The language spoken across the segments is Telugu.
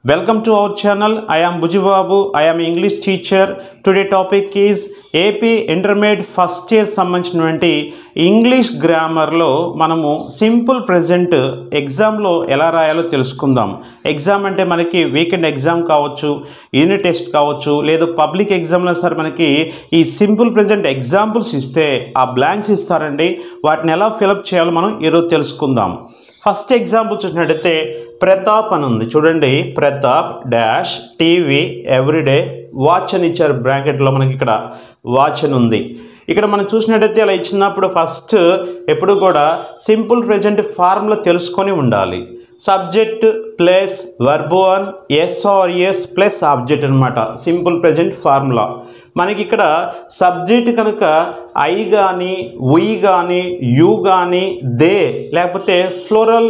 Welcome to our channel. I am Bujibabu. I am English teacher. Today topic is AP Intermediate first year సంబంధించినటువంటి ఇంగ్లీష్ గ్రామర్లో మనము సింపుల్ ప్రెజెంట్ ఎగ్జామ్లో ఎలా రాయాలో తెలుసుకుందాం. ఎగ్జామ్ అంటే మనకి వీకెండ్ ఎగ్జామ్ కావచ్చు, యూనిట్ టెస్ట్ కావచ్చు, లేదా పబ్లిక్ ఎగ్జామ్లో సరే మనకి ఈ సింపుల్ ప్రెజెంట్ ఎగ్జాంపుల్స్ ఇస్తే ఆ బ్లాంక్స్ ఇస్తారండి. వాటిని ఎలా ఫిలప్ చేయాలో మనం ఈరోజు తెలుసుకుందాం. ఫస్ట్ ఎగ్జాంపుల్ చూసినట్టయితే ప్రతాప్ అని ఉంది. చూడండి, Pratap dash TV everyday watch అని ఇచ్చారు. బ్రాకెట్లో మనకి ఇక్కడ వాచ్ అని ఉంది. ఇక్కడ మనం చూసినట్టయితే అలా ఇచ్చినప్పుడు ఫస్ట్ ఎప్పుడు కూడా సింపుల్ ప్రెజెంట్ ఫార్ములా తెలుసుకొని ఉండాలి. Subject plus verb one S plus object అనమాట సింపుల్ ప్రెజెంట్ ఫార్ములా. మనకి ఇక్కడ సబ్జెక్ట్ కనుక ఐ కానీ ఉయ్ కానీ యూ కానీ దే లేకపోతే ఫ్లోరల్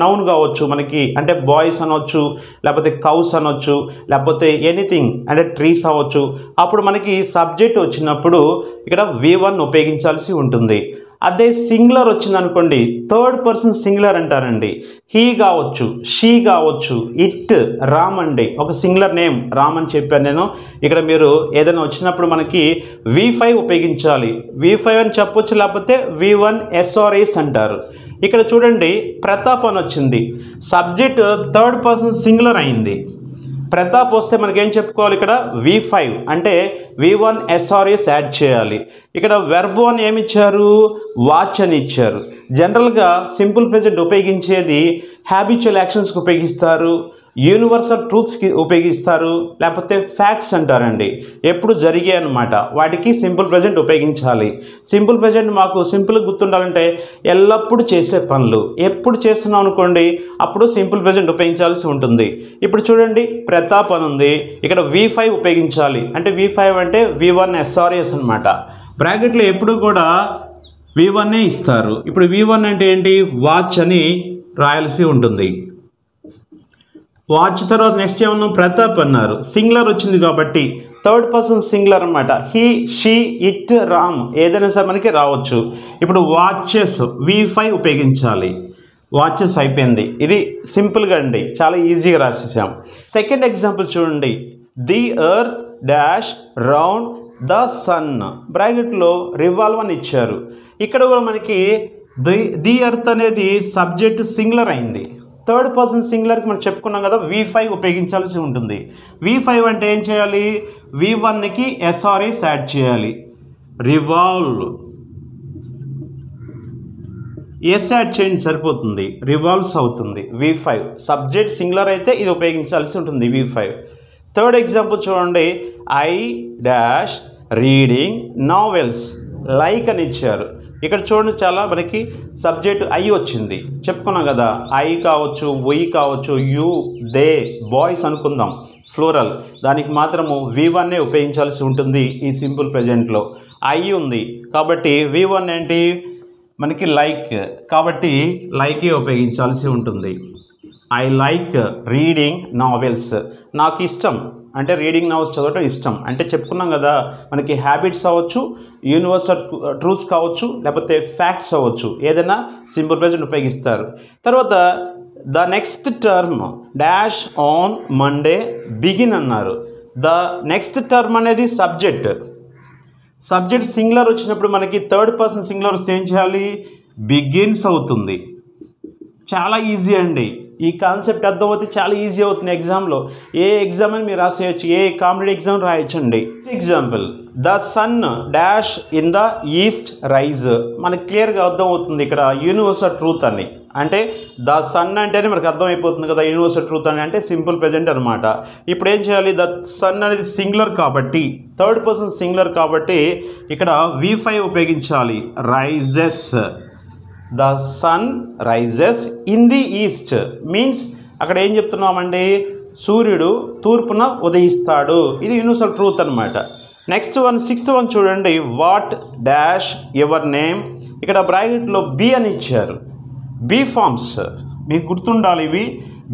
నౌన్ కావచ్చు, మనకి అంటే బాయ్స్ అనవచ్చు, లేకపోతే కౌస్ అనవచ్చు, లేకపోతే ఎనీథింగ్ అంటే ట్రీస్ అవ్వచ్చు. అప్పుడు మనకి సబ్జెక్ట్ వచ్చినప్పుడు ఇక్కడ V1 ఉపయోగించాల్సి ఉంటుంది. అదే సింగులర్ వచ్చింది అనుకోండి, థర్డ్ పర్సన్ సింగులర్ అంటారండి. హీ కావచ్చు, షీ కావచ్చు, ఇట్, రామ్ అండి. ఒక సింగులర్ నేమ్ రామ్ అని చెప్పాను నేను. ఇక్కడ మీరు ఏదైనా వచ్చినప్పుడు మనకి V5 ఉపయోగించాలి. V5 అని చెప్పొచ్చు, లేకపోతే V1 SRS అంటారు. ఇక్కడ చూడండి, ప్రతాప్ అని వచ్చింది. సబ్జెక్ట్ థర్డ్ పర్సన్ సింగులర్ అయింది. ప్రతాప్ వస్తే మనకేం చెప్పుకోవాలి, ఇక్కడ V5 అంటే V1 SRS యాడ్ చేయాలి. ఇక్కడ వెర్బ్ అని ఏమి ఇచ్చారు, వాచ్ అని ఇచ్చారు. జనరల్గా సింపుల్ ప్రెజెంట్ ఉపయోగించేది హ్యాబిచువల్ యాక్షన్స్కి ఉపయోగిస్తారు, యూనివర్సల్ ట్రూత్స్కి ఉపయోగిస్తారు, లేకపోతే ఫ్యాక్ట్స్ అంటారండి. ఎప్పుడు జరిగే అనమాట వాటికి సింపుల్ ప్రెజెంట్ ఉపయోగించాలి. సింపుల్ ప్రెజెంట్ మాకు సింపుల్గా గుర్తుండాలంటే ఎల్లప్పుడూ చేసే పనులు. ఎప్పుడు చేస్తున్నాం అనుకోండి అప్పుడు సింపుల్ ప్రెజెంట్ ఉపయోగించాల్సి ఉంటుంది. ఇప్పుడు చూడండి, ప్రతాప్ అని ఉంది. ఇక్కడ V5 ఉపయోగించాలి. అంటే V5 అంటే V1 SRS అనమాట. బ్రాకెట్లో ఎప్పుడు కూడా V1 ఇస్తారు. ఇప్పుడు V1 అంటే ఏంటి, వాచ్ అని రాయాల్సి ఉంటుంది. వాచ్ తర్వాత నెక్స్ట్ ఏమన్నా ప్రతాప్ అన్నారు. సింగులర్ వచ్చింది కాబట్టి థర్డ్ పర్సన్ సింగులర్ అనమాట. హీ, షీ, ఇట్, రామ్ ఏదైనా సరే మనకి రావచ్చు. ఇప్పుడు వాచెస్ V5 ఉపయోగించాలి. వాచెస్ అయిపోయింది. ఇది సింపుల్గా అండి, చాలా ఈజీగా రాసేసాం. సెకండ్ ఎగ్జాంపుల్ చూడండి, the earth dash round the sun బ్రాకెట్లో రివాల్వ్ అని ఇచ్చారు. ఇక్కడ కూడా మనకి ది ఎర్త్ అనేది సబ్జెక్ట్ సింగులర్ అయింది. థర్డ్ పర్సన్ సింగులర్కి మనం చెప్పుకున్నాం కదా, V5 ఉపయోగించాల్సి ఉంటుంది. V5 అంటే ఏం చేయాలి, V1కి SRS యాడ్ చేయాలి. రివాల్వ్ ఎస్ యాడ్ చేయండి సరిపోతుంది, రివాల్వ్స్ అవుతుంది. V5 సబ్జెక్ట్ సింగులర్ అయితే ఇది ఉపయోగించాల్సి ఉంటుంది V5. థర్డ్ ఎగ్జాంపుల్ చూడండి, I dash reading novels like అని ఇచ్చారు. ఇక్కడ చూడండి, చాలా మనకి సబ్జెక్ట్ ఐ వచ్చింది. చెప్పుకున్నాం కదా, ఐ కావచ్చు, ఉయ్ కావచ్చు, యూ, దే, బాయ్స్ అనుకుందాం ఫ్లోరల్. దానికి మాత్రము V1 ఉపయోగించాల్సి ఉంటుంది. ఈ సింపుల్ ప్రెజెంట్లో ఐ ఉంది కాబట్టి V1 ఏంటి మనకి లైక్, కాబట్టి లైకే ఉపయోగించాల్సి ఉంటుంది. ఐ లైక్ రీడింగ్ నావెల్స్, నాకు ఇష్టం అంటే రీడింగ్ నావెల్స్ చదవటం ఇష్టం. అంటే చెప్పుకున్నాం కదా, మనకి హ్యాబిట్స్ అవ్వచ్చు, యూనివర్సల్ ట్రూత్స్ కావచ్చు, లేకపోతే ఫ్యాక్ట్స్ అవ్వచ్చు, ఏదైనా సింపుల్ ప్రెజెంట్ ఉపయోగిస్తారు. తర్వాత the next term dash on Monday begin అన్నారు. ద నెక్స్ట్ టర్మ్ అనేది సబ్జెక్ట్. సబ్జెక్ట్ సింగులర్ వచ్చినప్పుడు మనకి థర్డ్ పర్సన్ సింగులర్ వస్తే ఏం చేయాలి, బిగిన్స్ అవుతుంది. చాలా ఈజీ అండి. ఈ కాన్సెప్ట్ అర్థమవుతే చాలా ఈజీ అవుతుంది. ఎగ్జామ్లో ఏ ఎగ్జామ్ అని మీరు రాసేయచ్చు, ఏ కాంపిటేటివ్ ఎగ్జామ్ రాయొచ్చండి. Example, the sun dash in the east rise మనకి క్లియర్గా అర్థమవుతుంది. ఇక్కడ యూనివర్సల్ ట్రూత్ అని అంటే ద సన్ అంటేనే మనకు అర్థమైపోతుంది కదా, యూనివర్సల్ ట్రూత్ అని అంటే సింపుల్ ప్రెజెంట్ అనమాట. ఇప్పుడు ఏం చేయాలి, ద సన్ అనేది సింగులర్ కాబట్టి థర్డ్ పర్సన్ సింగులర్ కాబట్టి ఇక్కడ V5 ఉపయోగించాలి. Rises, the sun rises in the east means అక్కడ ఏం చెప్తున్నామండి, సూర్యుడు తూర్పున ఉదయిస్తాడు. ఇది యూనివర్సల్ ట్రూత్ అనమాట. నెక్స్ట్ వన్, సిక్స్త్ వన్ చూడండి, వాట్ డాష్ యువర్ నేమ్. ఇక్కడ బ్రాకెట్లో B అని ఇచ్చారు. బీ ఫార్మ్స్ మీకు గుర్తుండాలి. ఇవి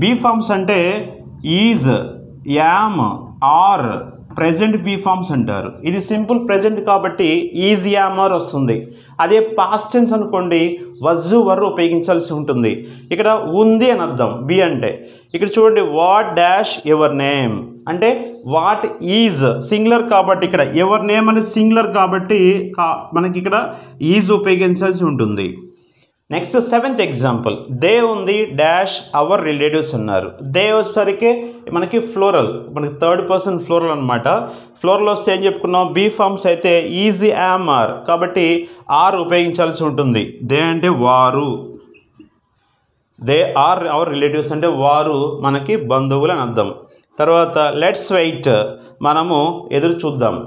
బీ ఫార్మ్స్ అంటే is, am, are, present V forms అంటారు. ఇది సింపుల్ ప్రెజెంట్ కాబట్టి ఈజ్ యామర్ వస్తుంది. అదే పాస్ట్ టెన్స్ అనుకోండి వజ్ వర్ ఉపయోగించాల్సి ఉంటుంది. ఇక్కడ ఉంది అని అర్థం బి అంటే. ఇక్కడ చూడండి వాట్ డాష్ యువర్ నేమ్ అంటే వాట్ ఈజ్ సింగులర్ కాబట్టి ఇక్కడ యువర్ నేమ్ అనేది సింగులర్ కాబట్టి మనకి ఇక్కడ ఈజ్ ఉపయోగించాల్సి ఉంటుంది. నెక్స్ట్ 7th ఎగ్జాంపుల్ దే ఉంది డాష్ అవర్ రిలేటివ్స్ ఉన్నారు. దే వచ్చేసరికి మనకి ఫ్లోరల్, మనకి థర్డ్ పర్సన్ ఫ్లోరల్ అనమాట. ఫ్లోరల్ వస్తే ఏం చెప్పుకున్నాం బీ ఫార్మ్స్ అయితే ఈజ్ యామ్ ఆర్ కాబట్టి ఆర్ ఉపయోగించాల్సి ఉంటుంది. దే అంటే వారు, దే ఆర్ అవర్ రిలేటివ్స్ అంటే వారు మనకి బంధువులు అని అర్థం. తర్వాత లెట్స్ వెయిట్ మనము ఎదురు చూద్దాం.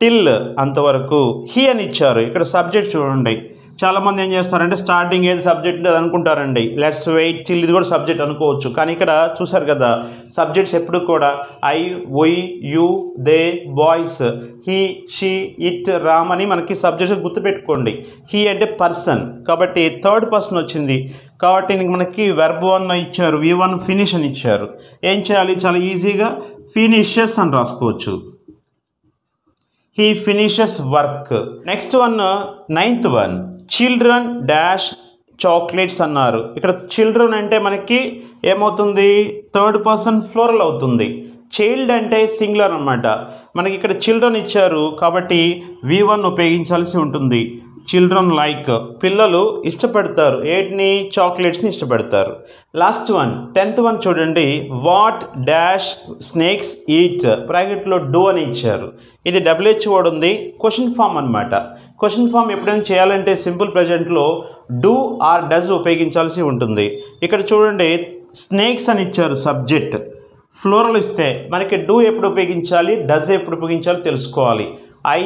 టిల్ అంతవరకు హీ అని ఇచ్చారు. ఇక్కడ సబ్జెక్ట్ చూడండి చాలామంది ఏం చేస్తారంటే స్టార్టింగ్ ఏది సబ్జెక్ట్ ఉంటుంది అనుకుంటారండి. లెట్స్ వెయిట్ టిల్ ఇది కూడా సబ్జెక్ట్ అనుకోవచ్చు. కానీ ఇక్కడ చూసారు కదా సబ్జెక్ట్స్ ఎప్పుడు కూడా I we you they boys he she it Ram అని మనకి సబ్జెక్ట్స్ గుర్తుపెట్టుకోండి. హీ అంటే పర్సన్ కాబట్టి థర్డ్ పర్సన్ వచ్చింది కాబట్టి మనకి వెర్బ్ 1 ఇచ్చారు, V1 ఫినిష్ అని ఇచ్చారు. ఏం చేయాలి చాలా ఈజీగా ఫినిషెస్ అని రాసుకోవచ్చు. He finishes work. Next one 9th one children dash chocolates అన్నారు. ఇక్కడ చిల్డ్రన్ అంటే మనకి ఏమవుతుంది థర్డ్ పర్సన్ ఫ్లోరల్ అవుతుంది. చైల్డ్ అంటే సింగులర్ అనమాట. మనకి ఇక్కడ చిల్డ్రన్ ఇచ్చారు కాబట్టి V1 ఉపయోగించాల్సి ఉంటుంది. చిల్డ్రన్ లైక్ పిల్లలు ఇష్టపడతారు ఏటిని చాక్లెట్స్ని ఇష్టపడతారు. లాస్ట్ వన్ 10th వన్ చూడండి వాట్ డాష్ స్నేక్స్ ఈట్ బ్రాకెట్లో డూ అని ఇచ్చారు. ఇది WH వర్డ్ ఉంది క్వశ్చన్ ఫామ్ అనమాట. క్వశ్చన్ ఫామ్ ఎప్పుడైనా చేయాలంటే సింపుల్ ప్రెజెంట్లో డూ ఆర్ డస్ ఉపయోగించాల్సి ఉంటుంది. ఇక్కడ చూడండి స్నేక్స్ అని ఇచ్చారు సబ్జెక్ట్, ఫ్లోరల్ ఇస్తే మనకి డూ ఎప్పుడు ఉపయోగించాలి డస్ ఎప్పుడు ఉపయోగించాలి తెలుసుకోవాలి. I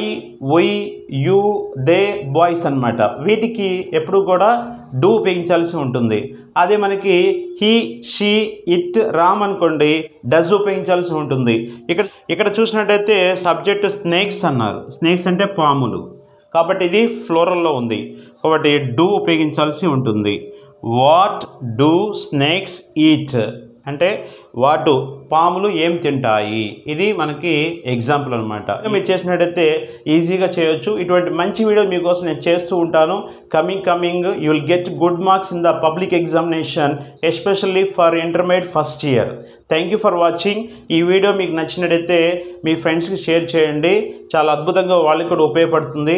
we you they boys అనమాట. వీటికి ఎప్పుడు కూడా డూ ఉపయోగించాల్సి ఉంటుంది. అదే మనకి హీ షీ ఇట్ రామ్ అనుకోండి డస్ ఉపయోగించాల్సి ఉంటుంది. ఇక్కడ చూసినట్టయితే సబ్జెక్ట్ స్నేక్స్ అన్నారు. స్నేక్స్ అంటే పాములు కాబట్టి ఇది ఫ్లోరల్లో ఉంది కాబట్టి డూ ఉపయోగించాల్సి ఉంటుంది. వాట్ డూ స్నేక్స్ ఈట్ అంటే వాటు పాములు ఏం తింటాయి. ఇది మనకి ఎగ్జాంపుల్ అనమాట. మీరు చేసినట్టయితే ఈజీగా చేయొచ్చు. ఇటువంటి మంచి వీడియో మీకోసం నేను చేస్తూ ఉంటాను. Coming you will get good marks in the public examination especially for intermediate first year. Thank you for watching. ఈ వీడియో మీకు నచ్చినట్టయితే మీ ఫ్రెండ్స్కి షేర్ చేయండి. చాలా అద్భుతంగా వాళ్ళకి కూడా ఉపయోగపడుతుంది.